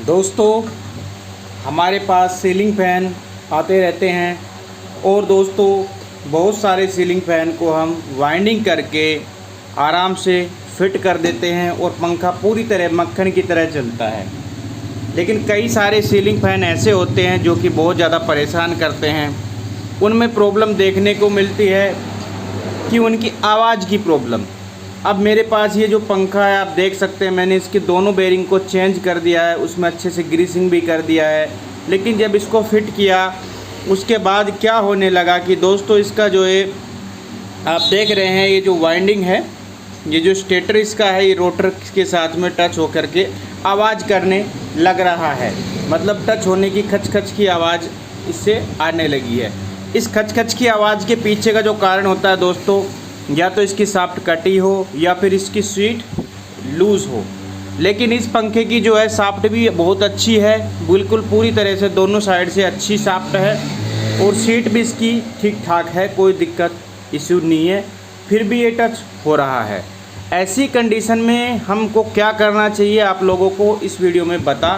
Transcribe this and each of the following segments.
दोस्तों, हमारे पास ceiling fan आते रहते हैं और दोस्तों बहुत सारे सीलिंग फ़ैन को हम वाइंडिंग करके आराम से फिट कर देते हैं और पंखा पूरी तरह मक्खन की तरह चलता है। लेकिन कई सारे सीलिंग फ़ैन ऐसे होते हैं जो कि बहुत ज़्यादा परेशान करते हैं। उनमें प्रॉब्लम देखने को मिलती है कि उनकी आवाज़ की प्रॉब्लम। अब मेरे पास ये जो पंखा है आप देख सकते हैं, मैंने इसके दोनों बेरिंग को चेंज कर दिया है, उसमें अच्छे से ग्रीसिंग भी कर दिया है। लेकिन जब इसको फिट किया उसके बाद क्या होने लगा कि दोस्तों इसका जो है आप देख रहे हैं, ये जो वाइंडिंग है, ये जो स्टेटर इसका है, ये रोटर के साथ में टच होकर के आवाज़ करने लग रहा है। मतलब टच होने की खच-खच की आवाज़ इससे आने लगी है। इस खच-खच की आवाज़ के पीछे का जो कारण होता है दोस्तों, या तो इसकी शाफ्ट कटी हो या फिर इसकी सीट लूज़ हो। लेकिन इस पंखे की जो है शाफ्ट भी बहुत अच्छी है, बिल्कुल पूरी तरह से दोनों साइड से अच्छी शाफ्ट है और सीट भी इसकी ठीक ठाक है, कोई दिक्कत इशू नहीं है। फिर भी ये टच हो रहा है। ऐसी कंडीशन में हमको क्या करना चाहिए आप लोगों को इस वीडियो में बता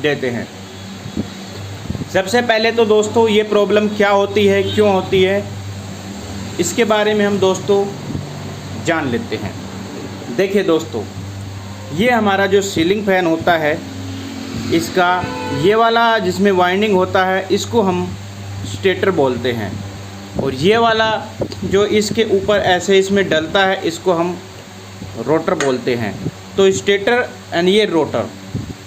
देते हैं। सबसे पहले तो दोस्तों ये प्रॉब्लम क्या होती है, क्यों होती है, इसके बारे में हम दोस्तों जान लेते हैं। देखिए दोस्तों, ये हमारा जो सीलिंग फ़ैन होता है, इसका ये वाला जिसमें वाइंडिंग होता है इसको हम स्टेटर बोलते हैं, और ये वाला जो इसके ऊपर ऐसे इसमें डलता है इसको हम रोटर बोलते हैं। तो स्टेटर एंड ये रोटर,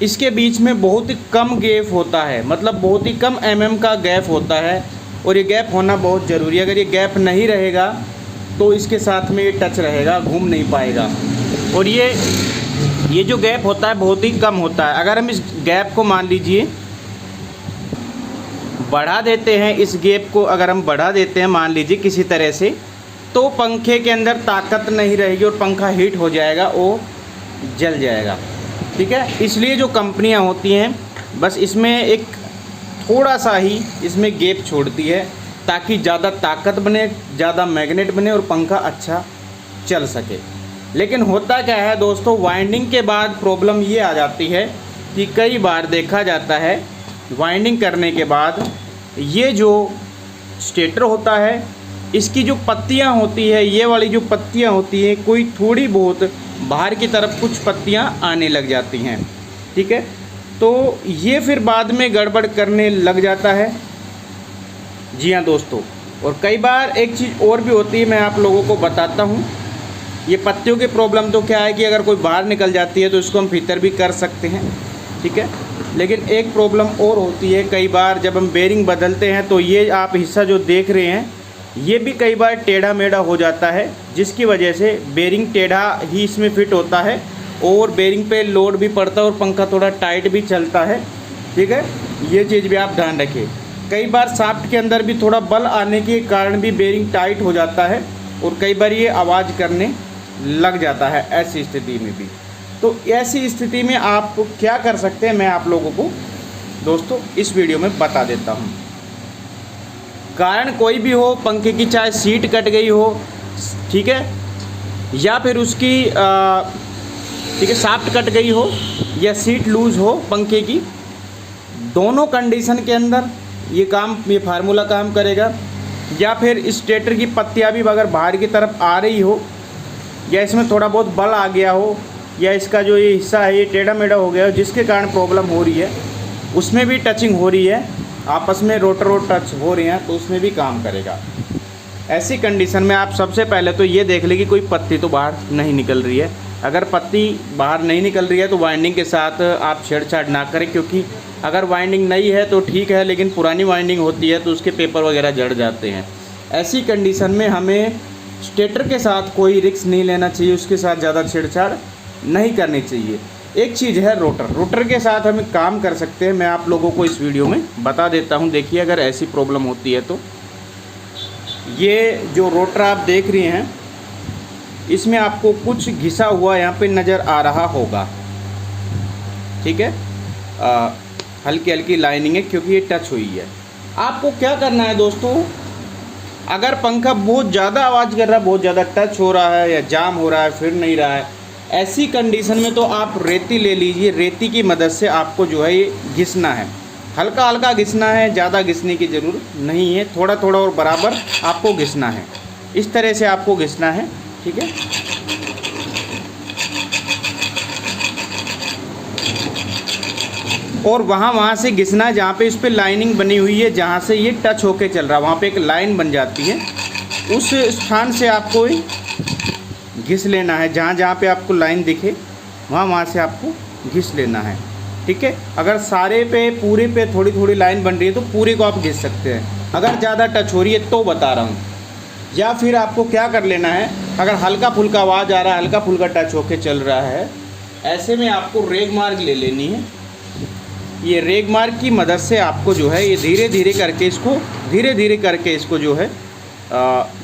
इसके बीच में बहुत ही कम गैप होता है, मतलब बहुत ही कम mm का गैप होता है, और ये गैप होना बहुत ज़रूरी है। अगर ये गैप नहीं रहेगा तो इसके साथ में ये टच रहेगा, घूम नहीं पाएगा। और ये जो गैप होता है बहुत ही कम होता है। अगर हम इस गैप को मान लीजिए बढ़ा देते हैं, इस गैप को अगर हम बढ़ा देते हैं मान लीजिए किसी तरह से, तो पंखे के अंदर ताकत नहीं रहेगी और पंखा हीट हो जाएगा, वो जल जाएगा। ठीक है, इसलिए जो कंपनियां होती हैं बस इसमें एक थोड़ा सा ही इसमें गैप छोड़ती है ताकि ज़्यादा ताकत बने, ज़्यादा मैग्नेट बने और पंखा अच्छा चल सके। लेकिन होता क्या है दोस्तों, वाइंडिंग के बाद प्रॉब्लम ये आ जाती है कि कई बार देखा जाता है वाइंडिंग करने के बाद ये जो स्टेटर होता है, इसकी जो पत्तियां होती है, ये वाली जो पत्तियां होती हैं, कोई थोड़ी बहुत बाहर की तरफ कुछ पत्तियां आने लग जाती हैं। ठीक है, तो ये फिर बाद में गड़बड़ करने लग जाता है। जी हाँ दोस्तों, और कई बार एक चीज़ और भी होती है, मैं आप लोगों को बताता हूँ। ये पत्तियों की प्रॉब्लम तो क्या है कि अगर कोई बाहर निकल जाती है तो इसको हम भीतर भी कर सकते हैं। ठीक है, लेकिन एक प्रॉब्लम और होती है, कई बार जब हम बेरिंग बदलते हैं तो ये आप हिस्सा जो देख रहे हैं ये भी कई बार टेढ़ा मेढ़ा हो जाता है, जिसकी वजह से बेरिंग टेढ़ा ही इसमें फिट होता है और बेरिंग पे लोड भी पड़ता है और पंखा थोड़ा टाइट भी चलता है। ठीक है, ये चीज़ भी आप ध्यान रखिए। कई बार शाफ्ट के अंदर भी थोड़ा बल आने के कारण भी बेरिंग टाइट हो जाता है और कई बार ये आवाज़ करने लग जाता है। ऐसी स्थिति में भी, तो ऐसी स्थिति में आप क्या कर सकते हैं मैं आप लोगों को दोस्तों इस वीडियो में बता देता हूँ। कारण कोई भी हो, पंखे की चाहे सीट कट गई हो, ठीक है, या फिर उसकी ठीक है शाफ्ट कट गई हो या सीट लूज़ हो पंखे की, दोनों कंडीशन के अंदर ये फार्मूला काम करेगा। या फिर स्टेटर की पत्तियां भी अगर बाहर की तरफ आ रही हो, या इसमें थोड़ा बहुत बल आ गया हो, या इसका जो ये हिस्सा है ये टेढ़ा मेढ़ा हो गया हो, जिसके कारण प्रॉब्लम हो रही है, उसमें भी टचिंग हो रही है, आपस में रोटर और टच हो रहे हैं, तो उसमें भी काम करेगा। ऐसी कंडीशन में आप सबसे पहले तो ये देख लें कि कोई पत्ती तो बाहर नहीं निकल रही है। अगर पत्ती बाहर नहीं निकल रही है तो वाइंडिंग के साथ आप छेड़छाड़ ना करें, क्योंकि अगर वाइंडिंग नई है तो ठीक है, लेकिन पुरानी वाइंडिंग होती है तो उसके पेपर वगैरह जड़ जाते हैं। ऐसी कंडीशन में हमें स्टेटर के साथ कोई रिस्क नहीं लेना चाहिए, उसके साथ ज़्यादा छेड़छाड़ नहीं करनी चाहिए। एक चीज़ है रोटर, रोटर के साथ हम काम कर सकते हैं, मैं आप लोगों को इस वीडियो में बता देता हूं। देखिए, अगर ऐसी प्रॉब्लम होती है तो ये जो रोटर आप देख रहे हैं, इसमें आपको कुछ घिसा हुआ यहाँ पे नज़र आ रहा होगा। ठीक है, हल्की हल्की लाइनिंग है क्योंकि ये टच हुई है। आपको क्या करना है दोस्तों, अगर पंखा बहुत ज़्यादा आवाज़ कर रहा है, बहुत ज़्यादा टच हो रहा है या जाम हो रहा है, फिर नहीं रहा है, ऐसी कंडीशन में तो आप रेती ले लीजिए, रेती की मदद से आपको जो है ये घिसना है, हल्का हल्का घिसना है, ज़्यादा घिसने की ज़रूरत नहीं है, थोड़ा थोड़ा और बराबर आपको घिसना है। इस तरह से आपको घिसना है, ठीक है। और वहाँ से घिसना है जहाँ पे इस पर लाइनिंग बनी हुई है, जहाँ से ये टच होके चल रहा है वहाँ पे एक लाइन बन जाती है, उस स्थान से आपको घिस लेना है। जहाँ जहाँ पे आपको लाइन दिखे वहाँ से आपको घिस लेना है, ठीक है। अगर सारे पे पूरे पे थोड़ी थोड़ी लाइन बन रही है तो पूरे को आप घिस सकते हैं। अगर ज़्यादा टच हो रही है तो बता रहा हूँ। या फिर आपको क्या कर लेना है, अगर हल्का फुल्का आवाज़ आ रहा है, हल्का फुल्का टच होके चल रहा है, ऐसे में आपको रेग मार्क ले लेनी है। ये रेग मार्क की मदद से आपको जो है ये धीरे धीरे करके इसको जो है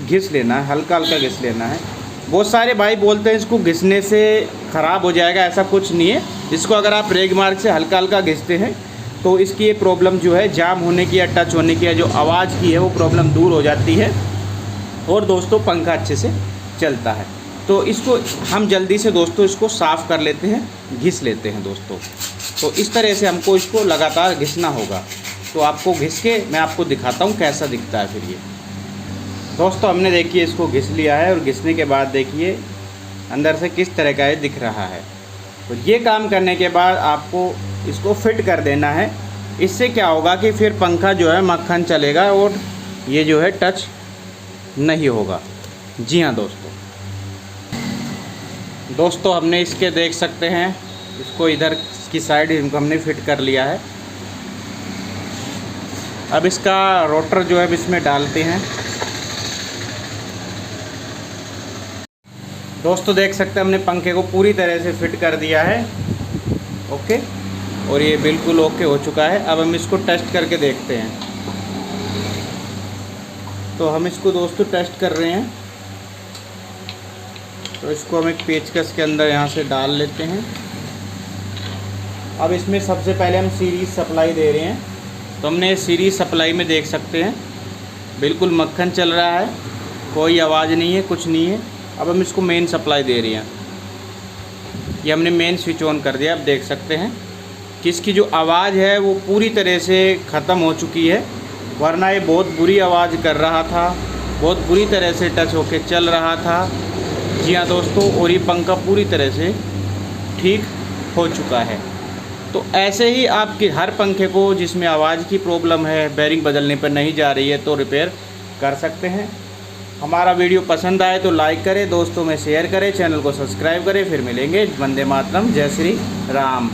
घिस लेना है, हल्का हल्का घिस लेना है। बहुत सारे भाई बोलते हैं इसको घिसने से ख़राब हो जाएगा, ऐसा कुछ नहीं है। इसको अगर आप रेग मार्क से हल्का हल्का घिसते हैं तो इसकी ये प्रॉब्लम जो है जाम होने की या टच होने की या जो आवाज़ की है वो प्रॉब्लम दूर हो जाती है और दोस्तों पंखा अच्छे से चलता है। तो इसको हम जल्दी से दोस्तों इसको साफ़ कर लेते हैं, घिस लेते हैं दोस्तों। तो इस तरह से हमको इसको लगातार घिसना होगा। तो आपको घिस के मैं आपको दिखाता हूँ कैसा दिखता है फिर ये। दोस्तों हमने देखिए इसको घिस लिया है और घिसने के बाद देखिए अंदर से किस तरह का ये दिख रहा है। तो ये काम करने के बाद आपको इसको फिट कर देना है। इससे क्या होगा कि फिर पंखा जो है मक्खन चलेगा और ये जो है टच नहीं होगा। जी हाँ दोस्तों हमने इसके देख सकते हैं इसको इधर की साइड इनको हमने फिट कर लिया है। अब इसका रोटर जो है इसमें डालते हैं। दोस्तों देख सकते हैं हमने पंखे को पूरी तरह से फिट कर दिया है, ओके, और ये बिल्कुल ओके हो चुका है। अब हम इसको टेस्ट करके देखते हैं। तो हम इसको दोस्तों टेस्ट कर रहे हैं। तो इसको हम एक पेचकस के अंदर यहाँ से डाल लेते हैं। अब इसमें सबसे पहले हम सीरीज़ सप्लाई दे रहे हैं। तो हमने सीरीज़ सप्लाई में देख सकते हैं बिल्कुल मक्खन चल रहा है, कोई आवाज़ नहीं है, कुछ नहीं है। अब हम इसको मेन सप्लाई दे रहे हैं। ये हमने मेन स्विच ऑन कर दिया। अब देख सकते हैं कि इसकी जो आवाज़ है वो पूरी तरह से ख़त्म हो चुकी है, वरना ये बहुत बुरी आवाज़ कर रहा था, बहुत बुरी तरह से टच होके चल रहा था। जी हाँ दोस्तों, और ये पंखा पूरी तरह से ठीक हो चुका है। तो ऐसे ही आपके हर पंखे को जिसमें आवाज़ की प्रॉब्लम है, बेरिंग बदलने पर नहीं जा रही है, तो रिपेयर कर सकते हैं। हमारा वीडियो पसंद आए तो लाइक करें, दोस्तों में शेयर करें, चैनल को सब्सक्राइब करें। फिर मिलेंगे। वंदे मातरम, जय श्री राम।